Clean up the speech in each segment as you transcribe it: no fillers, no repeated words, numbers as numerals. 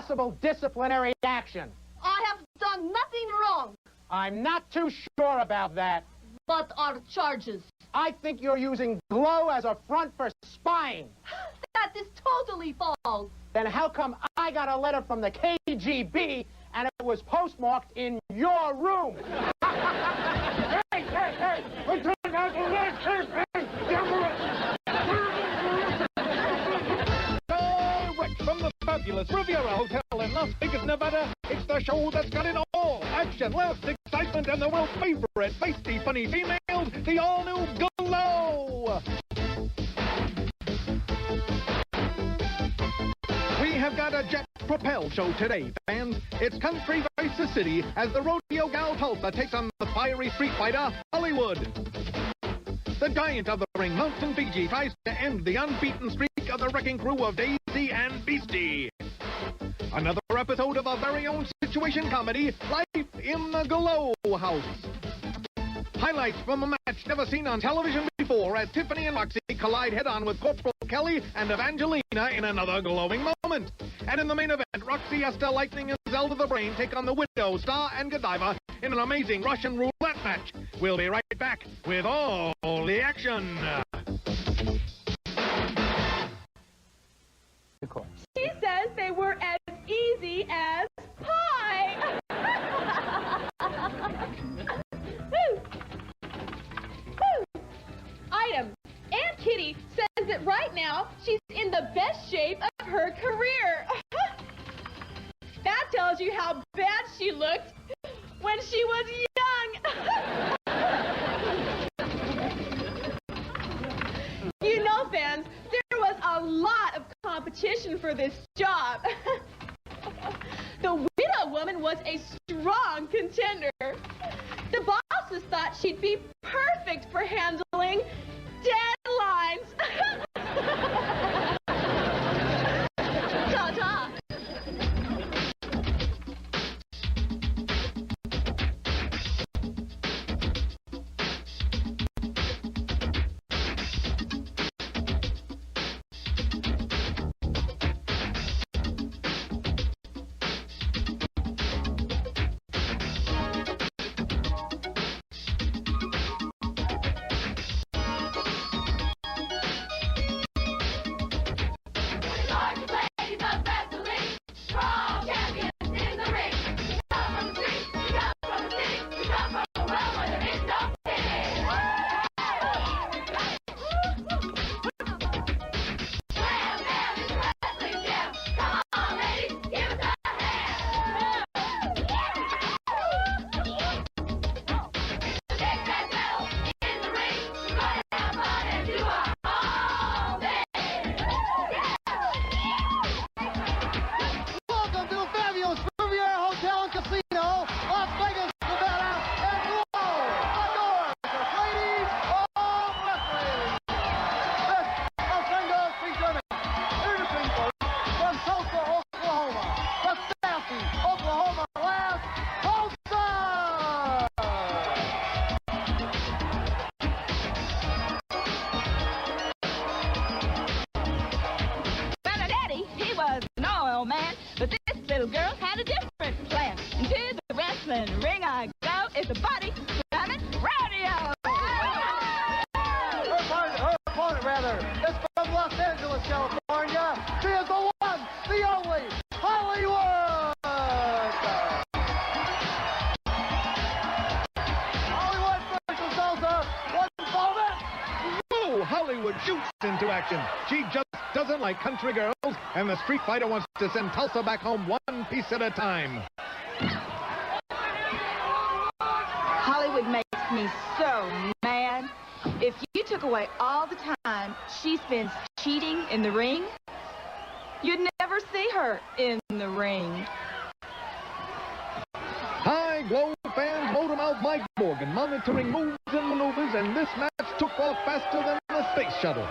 possible disciplinary action. I have done nothing wrong. I'm not too sure about that. What are charges? I think you're using Glow as a front for spying. That is totally false. Then how come I got a letter from the KGB and it was postmarked in your room? Hey! Lieutenant Direct from the fabulous Riviera Hotel in Las Vegas, Nevada, it's the show that's got it all. Action, laughs, excitement, and the world's favorite feisty, funny females, the all-new Glow. We have got a jet propel show today, fans. It's country versus city as the rodeo gal Tulsa takes on the fiery street fighter, Hollywood. The giant of the ring, Mountain Fiji, tries to end the unbeaten streak of the wrecking crew of Daisy and Beastie. Another episode of our very own situation comedy, Life in the Glow House. Highlights from a match never seen on television before as Tiffany and Roxy collide head-on with Corporal Kelly and Evangelina in another glowing moment. And in the main event, Roxy, Esther, Lightning, and Zelda the Brain take on the Widow, Star, and Godiva in an amazing Russian roulette match. We'll be right back with all the action. She says they were as easy as pie. Woo. Woo. Item. Aunt Kitty says that right now she's in the best shape of her career. That tells you how bad she looked when she was young. You know, fans, there was a lot of competition for this job. The widow woman was a strong contender. The bosses thought she'd be perfect for handling deadlines. Ta-ta. But this little girl had a different plan. Into the wrestling ring I go. It's a body slamming rodeo. Her opponent, is from Los Angeles, California. She is the one, the only, Hollywood! Hollywood versus Tulsa, one moment. Whoa, Hollywood shoots into action. She just doesn't like country girls, and the street fighter wants to send Tulsa back home one piece at a time. Hollywood makes me so mad. If you took away all the time she spends cheating in the ring, you'd never see her in the ring. Hi, Glow fans, Motormouth Mike Morgan monitoring moves and maneuvers, and this match took off faster than the space shuttle.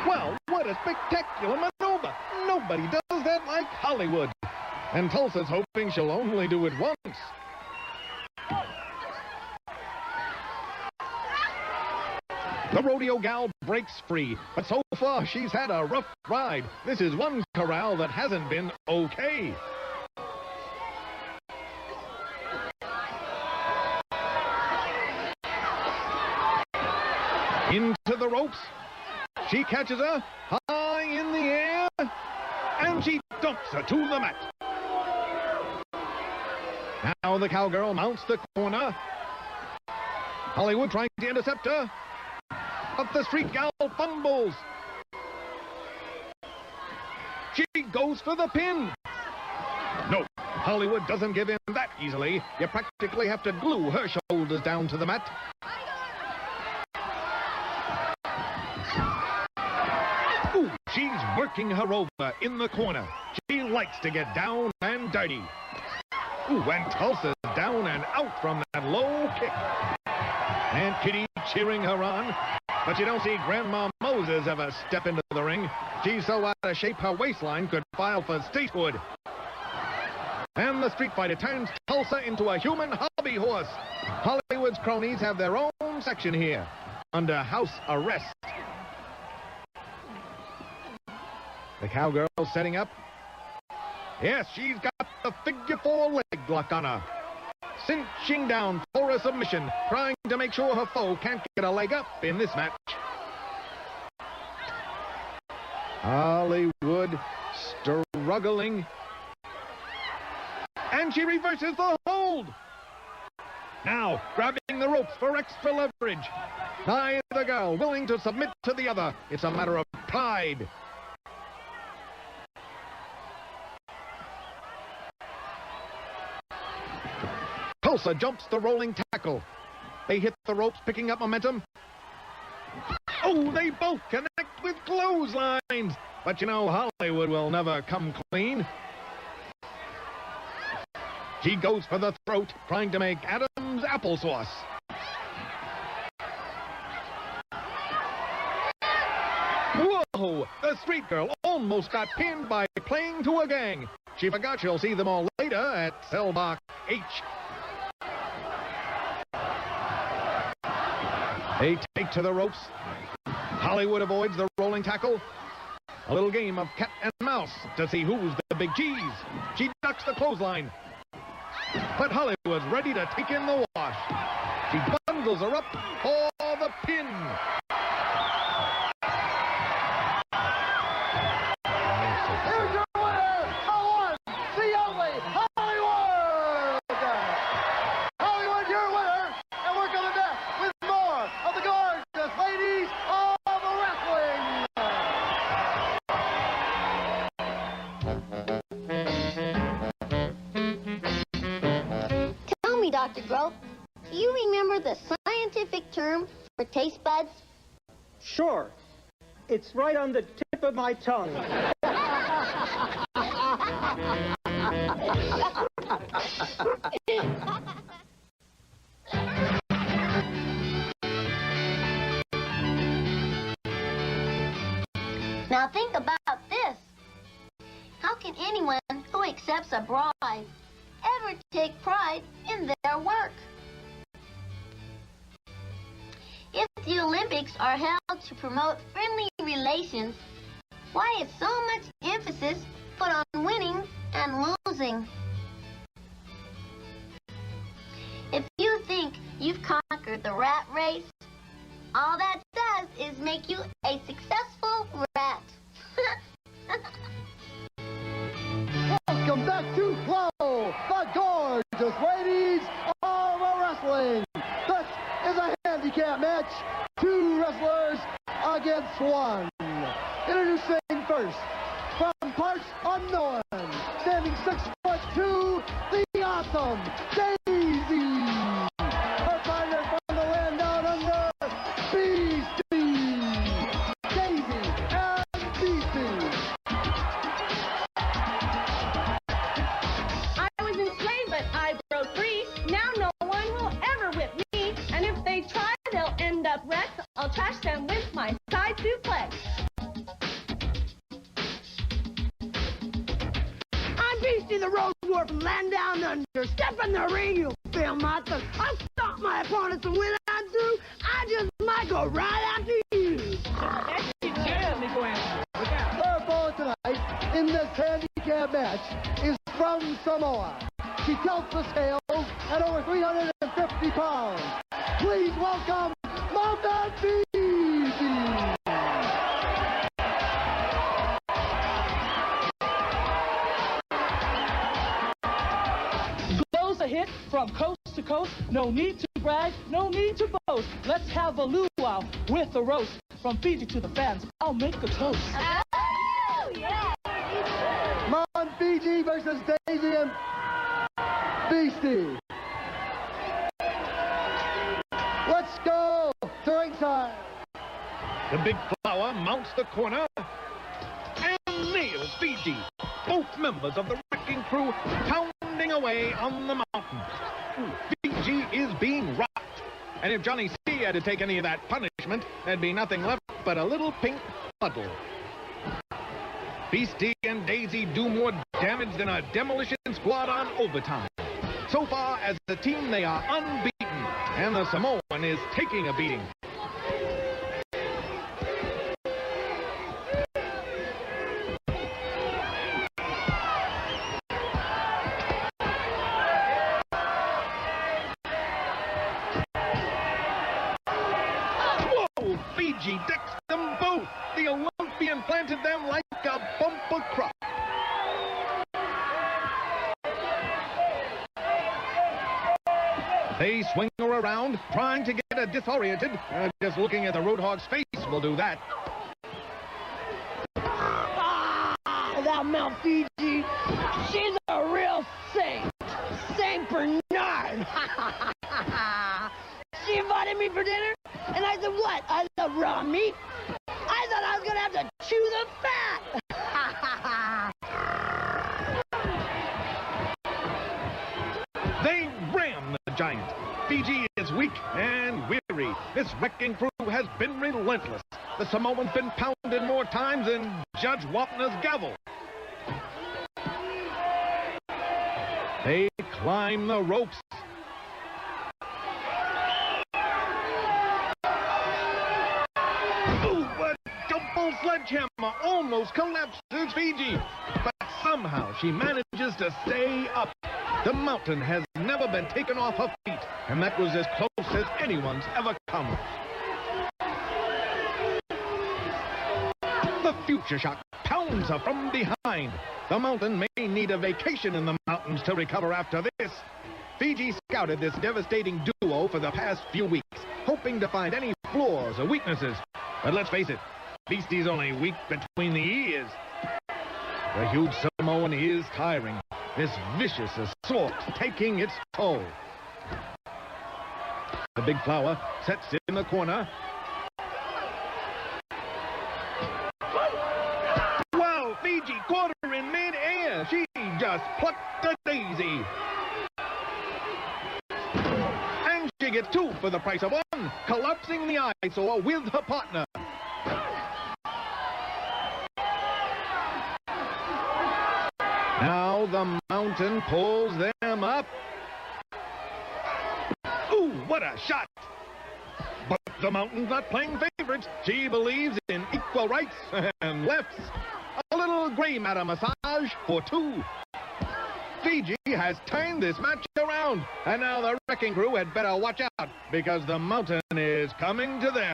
Well, what a spectacular maneuver. Nobody does that like Hollywood. And Tulsa's hoping she'll only do it once. The rodeo gal breaks free, but so far she's had a rough ride. This is one corral that hasn't been okay. Into the ropes. She catches her high in the air, and she dumps her to the mat. Now the cowgirl mounts the corner. Hollywood trying to intercept her, but the street gal fumbles. She goes for the pin. No, Hollywood doesn't give in that easily. You practically have to glue her shoulders down to the mat. Ooh, she's working her over in the corner. She likes to get down and dirty. Ooh, and Tulsa's down and out from that low kick. And Kitty cheering her on. But you don't see Grandma Moses ever step into the ring. She's so out of shape her waistline could file for statehood. And the street fighter turns Tulsa into a human hobby horse. Hollywood's cronies have their own section here, under house arrest. The cowgirl setting up. Yes, she's got the figure 4 leg lock on her. Cinching down for a submission, trying to make sure her foe can't get a leg up in this match. Hollywood struggling. And she reverses the hold. Now, grabbing the ropes for extra leverage. Neither girl willing to submit to the other. It's a matter of pride. Tulsa jumps the rolling tackle. They hit the ropes, picking up momentum. Oh, they both connect with clotheslines. But you know, Hollywood will never come clean. She goes for the throat, trying to make Adam's applesauce. Whoa! The street girl almost got pinned by playing to a gang. She forgot she'll see them all later at Selbach H. They take to the ropes. Hollywood avoids the rolling tackle. A little game of cat and mouse to see who's the big cheese. She ducks the clothesline. But Hollywood's ready to take in the wash. She bundles her up for the pin. Here's your winner, the one, the only, Hollywood! Hollywood, your winner, and we're coming back with more of the gorgeous ladies of wrestling! Tell me, Dr. Grope, do you remember the scientific term for taste buds? Sure. It's right on the tip of my tongue. Now think about this. How can anyone who accepts a bribe ever take pride in their work? If the Olympics are held to promote friendly relations, why is so much emphasis put on winning and losing? If you think you've conquered the rat race, all that does is make you a successful rat. Welcome back to Flow, the gorgeous ladies of wrestling. This is a handicap match, 2 wrestlers against 1. Introducing first, from parts unknown, standing 6'2", the awesome Daisy. Her partner from the land down under, Beastie. Daisy and Beastie. I was enslaved, but I broke free. Now no one will ever whip me. And if they try, they'll end up wrecked. I'll trash them with my side suplex. I'm Beastie the Road Warrior from land down under. Step in the ring, you'll feel my thumb. I'll stop my opponents, and when I do, I just might go right after you. Our opponent tonight in this handicap match is from Samoa. She tilts the scales at over 350 pounds. Please welcome Mama Fiji. Goes a hit from coast to coast. No need to brag, no need to boast. Let's have a luau with a roast. From Fiji to the fans, I'll make a toast. Oh, yeah. Mon Fiji versus Daisy and Beastie. Let's go to ringside. The big flower mounts the corner and nails Fiji. Both members of the wrecking crew pounding away on the mountain. Fiji is being rocked. And if Johnny C had to take any of that punishment, there'd be nothing left but a little pink puddle. Beastie and Daisy do more damage than a demolition squad on overtime. So far, as a team, they are unbeaten, and the Samoan is taking a beating. Whoa! Fiji decks them both. The Olympian planted them like a bumper crop. They swing her around, trying to get her disoriented. Just looking at the Roadhog's face will do that. That Mount Fiji, she's a real saint. Saint Bernard. She invited me for dinner, and I said, what? I love raw meat. I thought I was going to have to chew the fat. They ram the giant. Fiji is weak and weary. This wrecking crew has been relentless. The Samoan's been pounded more times than Judge Wapner's gavel. They climb the ropes. Ooh, a double sledgehammer almost collapses Fiji. But somehow she manages to stay up. The mountain has never been taken off her feet, and that was as close as anyone's ever come. The Future Shock pounds her from behind. The mountain may need a vacation in the mountains to recover after this. Fiji scouted this devastating duo for the past few weeks, hoping to find any flaws or weaknesses. But let's face it, Beastie's only weak between the ears. The huge Samoan is tiring. This vicious assault taking its toll. The big flower sets in the corner. Wow, Fiji caught her in mid-air. She just plucked a daisy. And she gets two for the price of one, collapsing the eyesore with her partner. Now the mountain pulls them up. Ooh, what a shot! But the mountain's not playing favorites. She believes in equal rights and lefts. A little gray matter massage for two. Fiji has turned this match around, and now the wrecking crew had better watch out, because the mountain is coming to them.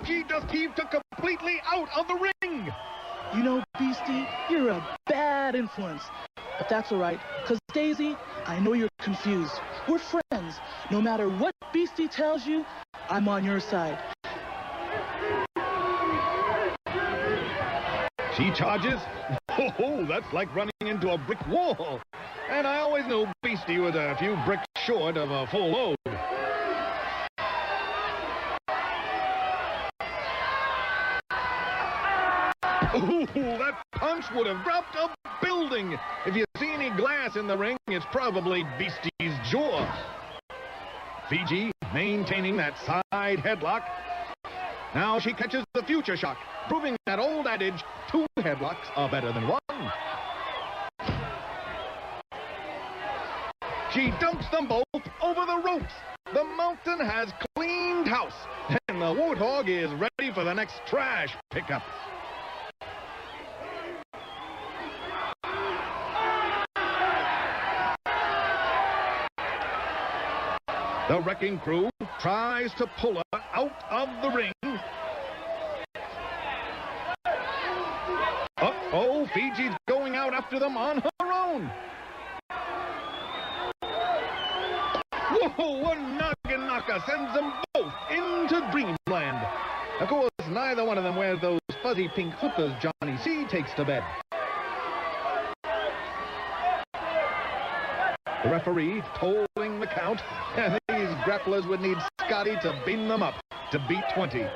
She just heaved her completely out of the ring. You know, Beastie, you're a bad influence. But that's all right, because Daisy, I know you're confused. We're friends. No matter what Beastie tells you, I'm on your side. She charges. Oh, that's like running into a brick wall. And I always knew Beastie was a few bricks short of a full load. Ooh, that punch would have dropped a building. If you see any glass in the ring, it's probably Beastie's jaw. Fiji maintaining that side headlock. Now she catches the Future Shock, proving that old adage, headlocks are better than one. She dumps them both over the ropes. The Mountain has cleaned house, and the Warthog is ready for the next trash pickup. The Wrecking Crew tries to pull her out of the ring. Uh-oh, Fiji's going out after them on her own. Whoa, one noggin knocker sends them both into dreamland. Of course, neither one of them wears those fuzzy pink slippers Johnny C takes to bed. The referee tolling the count, and these grapplers would need Scotty to beam them up to beat 20.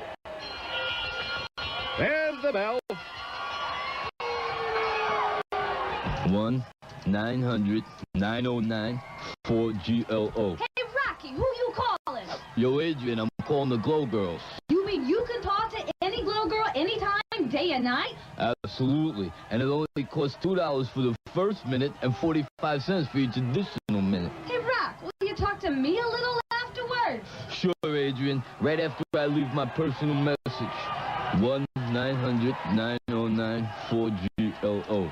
There's the bell. 1-900-909-4GLO. Hey, Rocky, who you calling? Yo, Adrian, I'm calling the Glow Girls. You mean you can talk to any Glow Girl anytime, day and night? Absolutely. And it only costs $2 for the first minute and 45 cents for each additional minute. Hey, Rock, will you talk to me a little afterwards? Sure, Adrian. Right after I leave my personal message. 1-900-909-4GLO.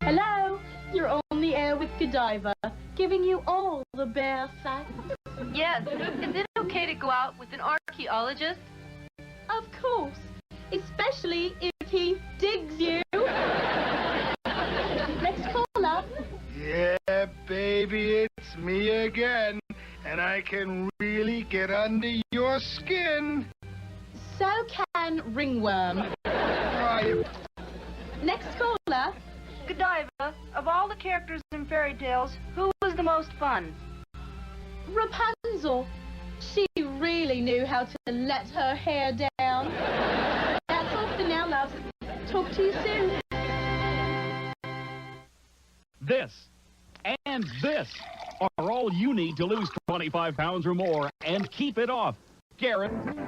Hello, you're on the air with Godiva, giving you all the bare facts. Yes. Is it okay to go out with an archaeologist? Of course, especially if he digs you. Next caller. Yeah, baby, it's me again. And I can really get under your skin. So can Ringworm. Next caller. Godiva, of all the characters in fairy tales, who was the most fun? Rapunzel. She really knew how to let her hair down. That's all for now, loves. Talk to you soon. This and this are all you need to lose 25 pounds or more and keep it off. Guaranteed.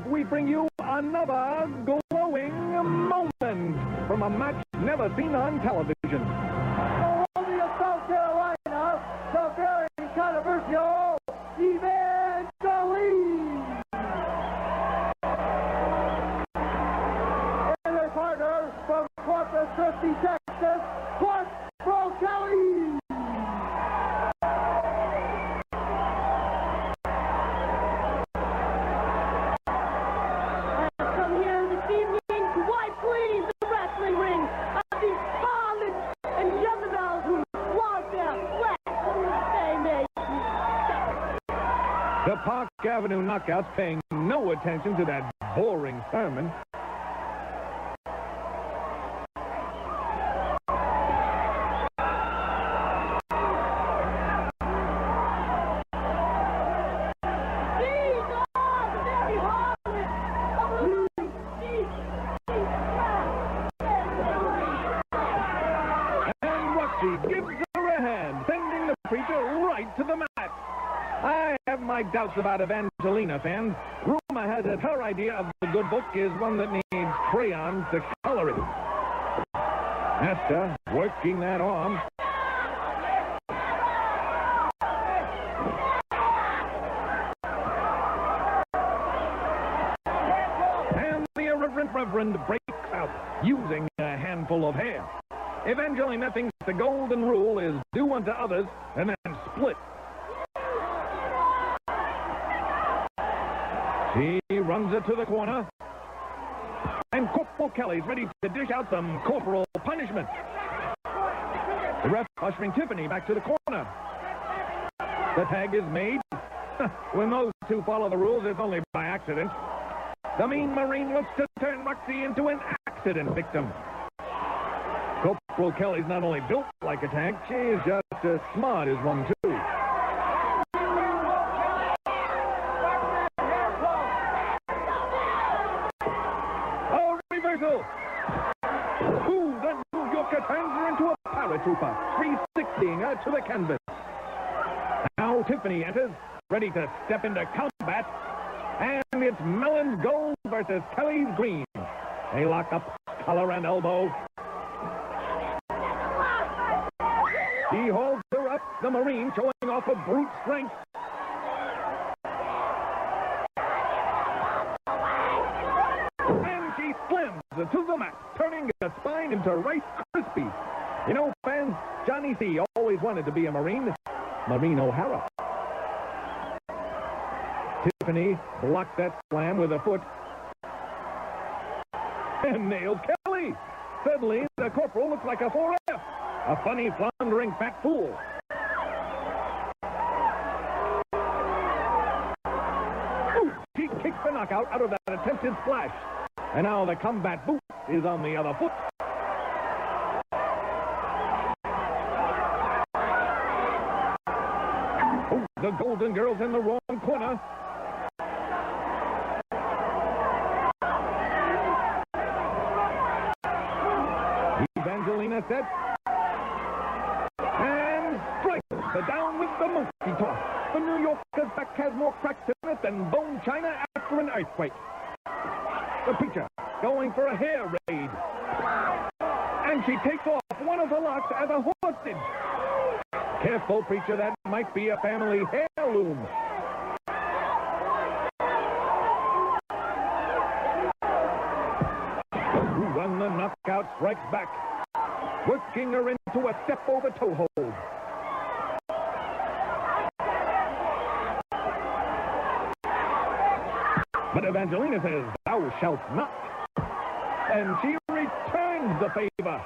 We bring you another glowing moment from a match never seen on television. Only of South Carolina, the very controversial Evangeline. And their partner from Corpus Christi, Texas, Clark Kelly. The Park Avenue Knockouts paying no attention to that boring sermon. And Roxy gives her a hand, sending the preacher right to the mat. I have my doubts about Evangelina, fans. Rumor has it her idea of the good book is one that needs crayons to color it. Esther, working that arm. Reverend breaks out using a handful of hair. Evangelina thinks the golden rule is do unto others and then split. She runs it to the corner. And Corporal Kelly's ready to dish out some corporal punishment. The ref ushering Tiffany back to the corner. The tag is made. When those two follow the rules, it's only by accident. The mean Marine looks to turn Roxy into an accident victim. Corporal Kelly's not only built like a tank, she is just as smart as one, too. Oh, reversal! Ooh, the New Yorker turns her into a paratrooper, 360ing her to the canvas. Now Tiffany enters, ready to step into combat. And it's Mellon's gold versus Kelly's green. They lock up collar and elbow. He holds her up, the Marine showing off a brute strength. And she slams her to the mat, turning the spine into Rice Krispies. You know, fans, Johnny C. always wanted to be a Marine. Maureen O'Hara. Tiffany blocked that slam with a foot. And nails Kelly. Suddenly, the corporal looks like a 4F. A funny, floundering fat fool. Ooh, she kicks the knockout out of that attempted splash. And now the combat boot is on the other foot. Oh, the Golden Girl's in the wrong corner. Evangelina set. And strike. The down with the monkey toss. The New Yorker's back has more cracks in it than bone china after an earthquake. The preacher going for a hair raid. And she takes off one of her locks as a hostage. Careful, preacher, that might be a family heirloom. When the knockout strikes back, working her into a step-over toe hold. But Evangelina says, thou shalt not. And she returns the favor.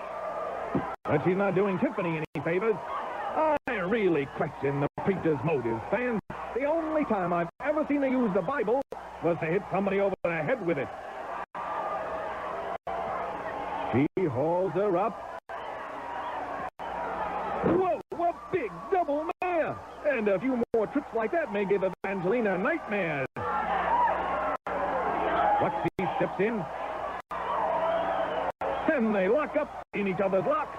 But she's not doing Tiffany any favors. I really question the preacher's motives, fans. The only time I've ever seen her use the Bible was to hit somebody over the head with it. He hauls her up. Whoa, a big double mare! And a few more trips like that may give Evangelina nightmares. Roxy steps in. And they lock up in each other's locks.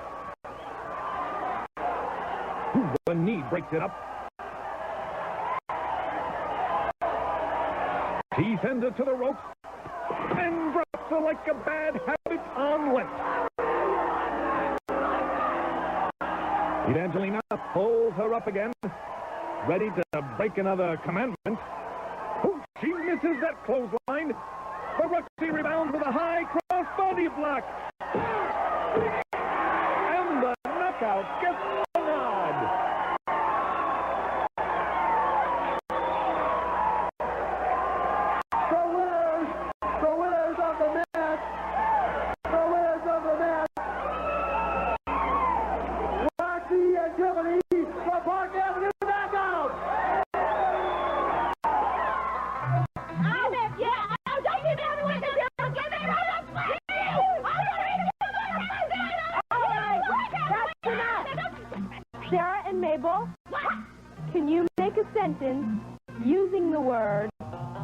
The knee breaks it up. He sends her to the ropes and drops her like a bad habit on Lent. Evangelina pulls her up again, ready to break another commandment. Oh, she misses that clothesline. But Roxy rebounds with a high cross-body block. And the knockout gets the nod. Sarah and Mabel, can you make a sentence using the word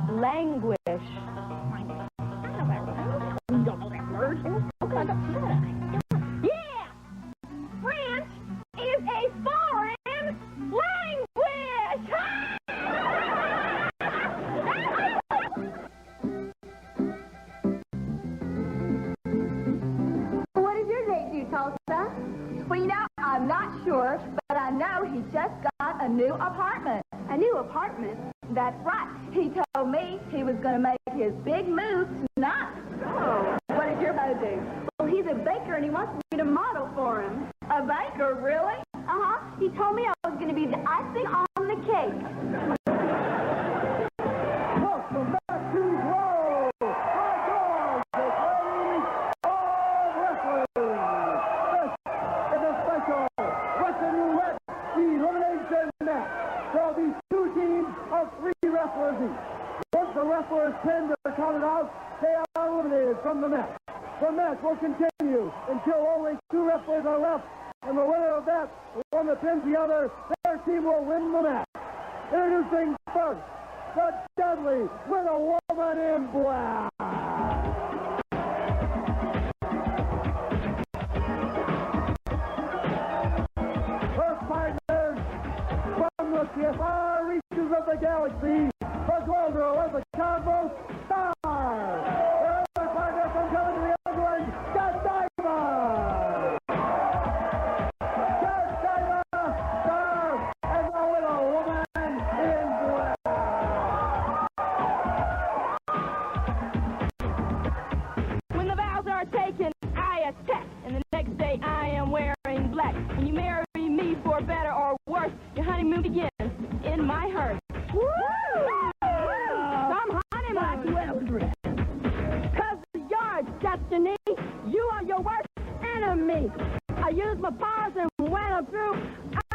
languish? Yeah! French is a foreign language! What does your date do, Tulsa? Well, you know, I'm not sure, but I know he just got a new apartment. A new apartment? That's right. He told me he was going to make his big move tonight. Oh. Joe do? Well, he's a baker and he wants me to model for him. A baker, really? Uh-huh. He told me I was going to be the icing on the cake. Welcome back to Raw! My God, the Queen of Wrestling! This is a special Wrestling Roulette elimination match. There will be 2 teams of 3 wrestlers each. Once the wrestler is pinned or counted out, they are eliminated from the match. The match will continue until only 2 wrestlers are left, and the winner of that, the one that pins the other, their team will win the match. Introducing first, the Dudley with a woman in black. Her partners from the far reaches of the galaxy, the Gold Girl as a Cosmo Star. Her other partner from coming to the England, Godiva. Godiva Star as a little woman in black. When the vows are taken, I attack, and the next day I am wearing black. When you marry me for better or worse, your honeymoon begins in my hearse. Woo! Some honey like well dressed. 'Cause you're destiny, you are your worst enemy. I use my powers, and when I'm through,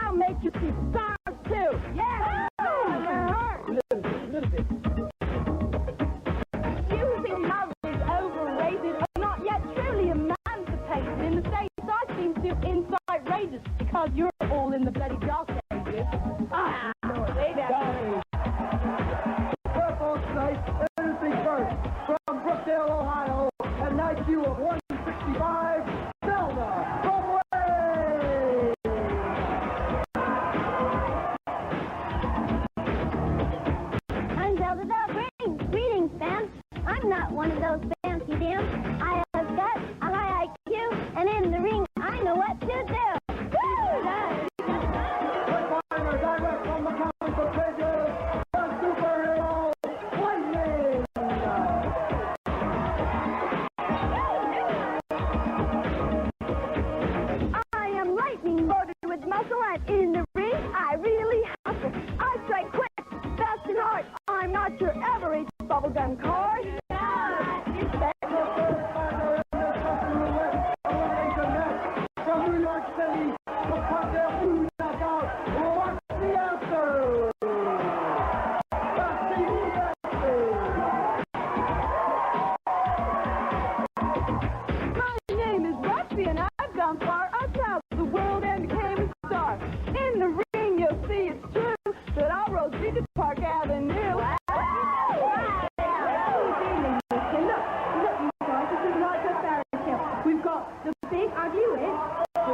I'll make you see stars too. Yeah! Using love is overrated. I'm not yet truly emancipated. In the States, I seem to incite rages because you're all in the bloody dark ages. Ah, baby. Well, folks, tonight, introducing first, from Brookdale, Ohio, at an IQ of 165, Zelda from Wade. I'm Zelda the Brain. Greetings, fans. I'm not one of those fancy dams. I have got a high IQ, and in the ring, I know what to do. Woo! Partner direct from the comic book pages, the superhero, Lightning. I am lightning loaded with muscle, and in the ring, I really hustle. I strike quick, fast and hard. I'm not your average bubblegum card. From New York City, the cocktail food knockout, what's the answer? That's the answer. My name is Roxy, and I've gone far. I traveled the world and became a star. In the ring, you'll see it's true that I'll roll to Park Avenue. We've got the big ugly witch, and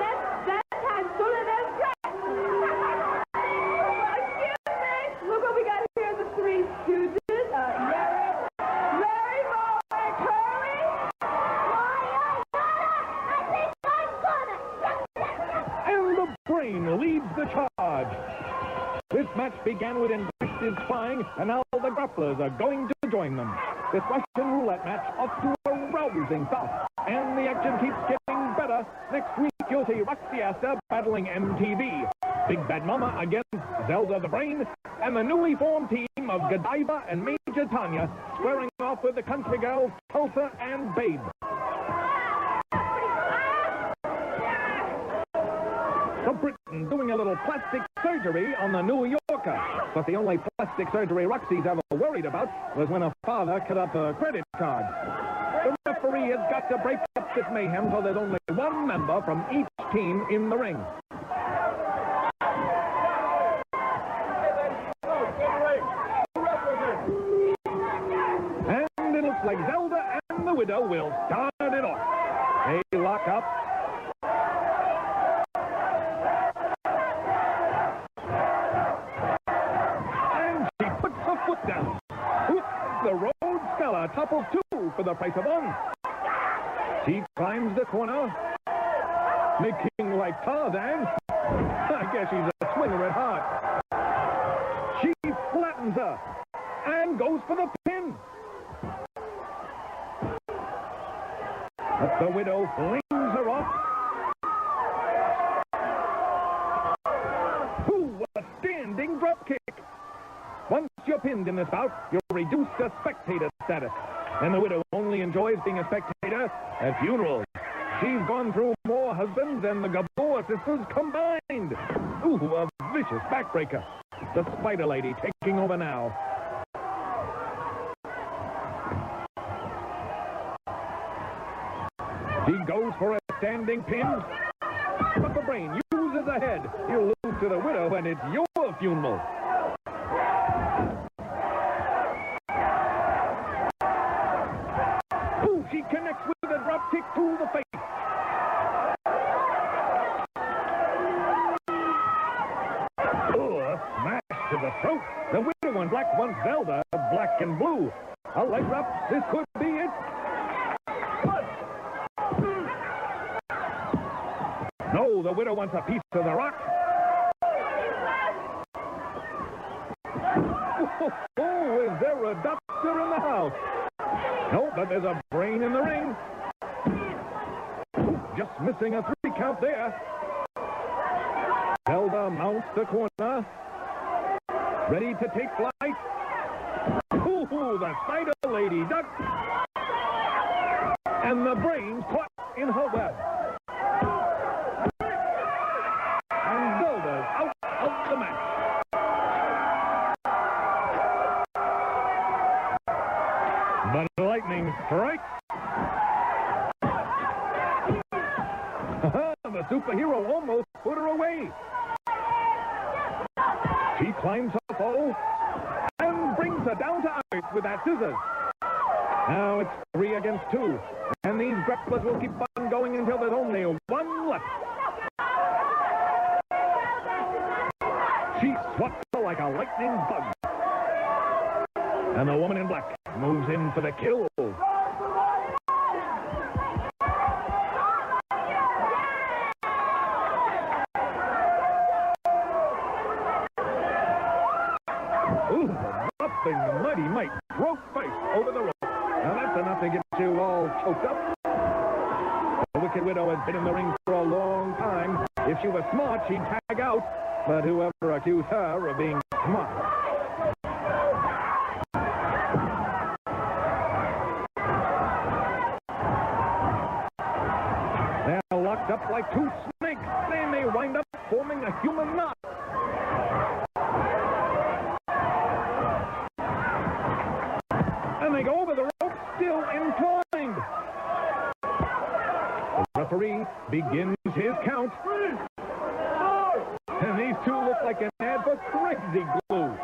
that's time full of those rats. Excuse me. Look what we got here, the 3 Stooges. Larry Moore, Curly. And the Brain leads the charge. This match began with invective spying, and now the grapplers are going to join them. This Russian roulette match off to a rousing start, and the action keeps getting better. Next week, you'll see Roxy Astor battling MTV, Big Bad Mama against Zelda the Brain, and the newly formed team of Godiva and Major Tanya squaring off with the country girls Tulsa and Babe. So Britain doing a little plastic surgery on the New Yorker. But the only plastic surgery Roxy's ever worried about was when her father cut up a credit card. The referee has got to break up this mayhem so there's only one member from each team in the ring. And it looks like Zelda and the widow will start it off. They lock up. Down. Oops, the Rhodes Scholar topples 2 for the price of 1. She climbs the corner, making like Tarzan. I guess she's a swinger at heart. She flattens her and goes for the pin. But the widow flings her off. Ooh, a standing drop kick. Once you're pinned in this bout, you're reduced to spectator status. And the widow only enjoys being a spectator at funerals. She's gone through more husbands than the Gabor sisters combined. Ooh, a vicious backbreaker. The Spider Lady taking over now. She goes for a standing pin. But the brain uses a head. You lose to the widow and it's your funeral. Ooh, she connects with a drop kick to the face. Smash to the throat. The widow in black wants Zelda black and blue. A leg drop. This could be it. No, the widow wants a piece of the rock. Oh, is there a doctor in the house? No, but there's a brain in the ring. Just missing a 3 count there. Zelda mounts the corner. Ready to take flight. Ooh, the Spider Lady ducks. And the brain's caught in her web. And Zelda's out of the match. But lightning strikes. The superhero almost put her away. She climbs her foe and brings her down to earth with that scissors. Now it's 3 against 2. And these grapplers will keep on going until there's only 1 left. She swats her like a lightning bug. And the woman in black moves in for the kill. Ooh, dropping the mighty might broke face over the rope. Now that's enough to get you all choked up. The Wicked Widow has been in the ring for a long time. If she was smart, she'd tag out. But whoever accused her of being smart. They're locked up like 2 snakes. They may wind up forming a human knot. And they go over the rope, still entwined. The referee begins his count. And these 2 look like an ad for crazy glue.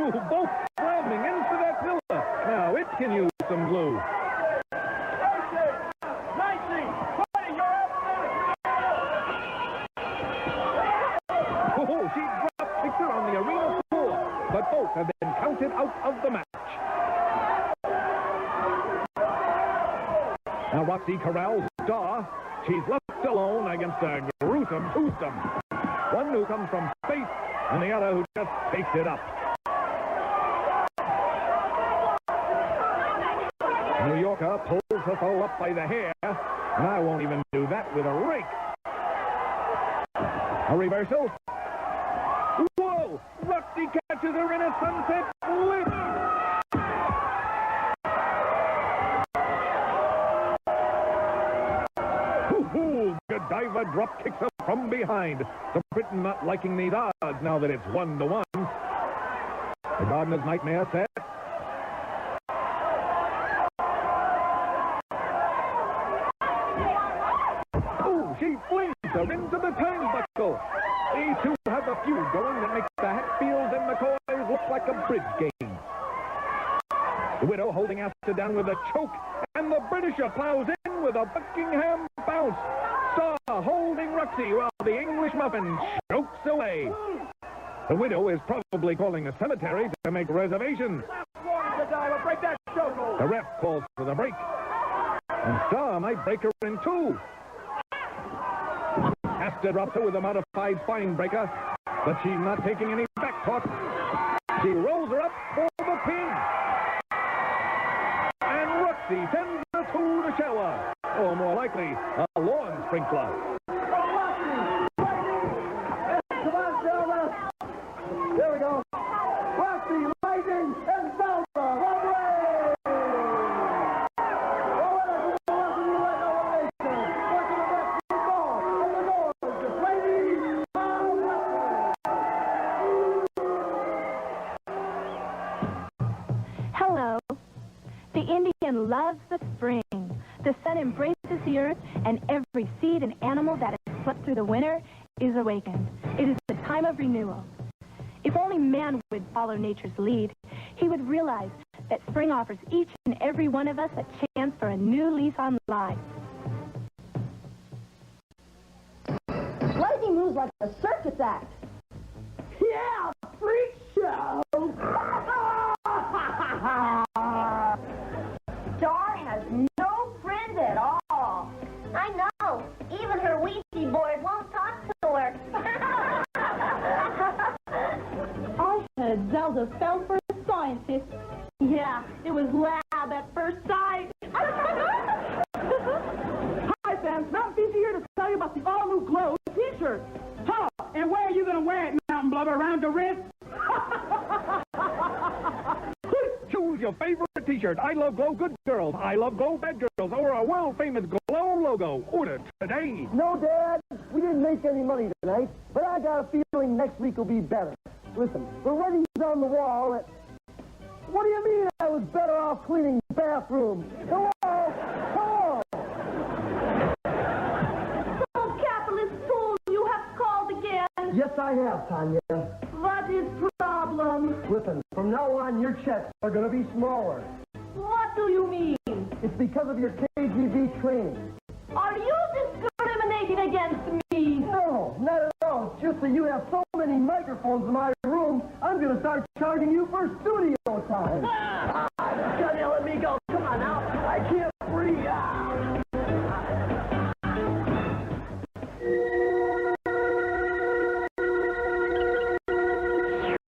Ooh, both slamming into that pillar. Now it can use some glue. Oh, she dropped Victor on the arena floor, but both have been counted out of the match. Now Roxy corrals Star. She's left alone against a gruesome twosome. One who comes from space, and the other who just takes it up. New Yorker pulls her foe up by the hair, and I won't even do that with a rake. A reversal. Whoa! Roxy catches her in a sunset flip. Godiva drop kicks her from behind. The Briton not liking these odds now that it's 1-1. The Gardener's Nightmare set. Oh, she flings her into the turnbuckle. These 2 have a feud going that makes the Hatfields and McCoys look like a bridge game. The Widow holding Asta down with a choke, and the Britisher plows in with a Buckingham bounce. Star holding Roxy while the English Muffin chokes away. The Widow is probably calling the cemetery to make reservations. The ref calls for the break. And Star might break her in 2. Asta drops her with a modified spine breaker, but she's not taking any back talk. She rolls her up for the pin. And Roxy sends her to the shower. Or more likely, a lawn sprinkler. Come on, Zelda. There we go. Roxy, Lightning, and Zelda. Hooray! Hello. The Indian loves the spring. The sun embraces the earth, and every seed and animal that has slept through the winter is awakened. It is the time of renewal. If only man would follow nature's lead, he would realize that spring offers each and every one of us a chance for a new lease on life. Lightning moves like a circus act. Yeah, freak show. Star has no friends at all. I know. Even her Ouija board won't talk to her. I heard Zelda fell for a scientist. Yeah, it was lab at first sight. Hi, fans. Mountain Beast here to tell you about the all-new Glow T-shirt. Huh, and where are you going to wear it, Mountain Blubber? Around the wrist? Choose your favorite T-shirt. I love Glow Good Girls. I love Glow Bad Girls. Or a world-famous Glow logo. Order today. No, Dad, we didn't make any money tonight, but I got a feeling next week will be better. Listen, the writing's on the wall. What do you mean I was better off cleaning bathrooms? Hello? Hello? Oh, capitalist fool, you have called again. Yes, I have, Tanya. What is problem? Listen, from now on, your checks are going to be smaller. What do you mean? It's because of your KGB training. Are you discriminating against me? No, not at all. It's just that you have so many microphones in my room, I'm going to start charging you for studio time.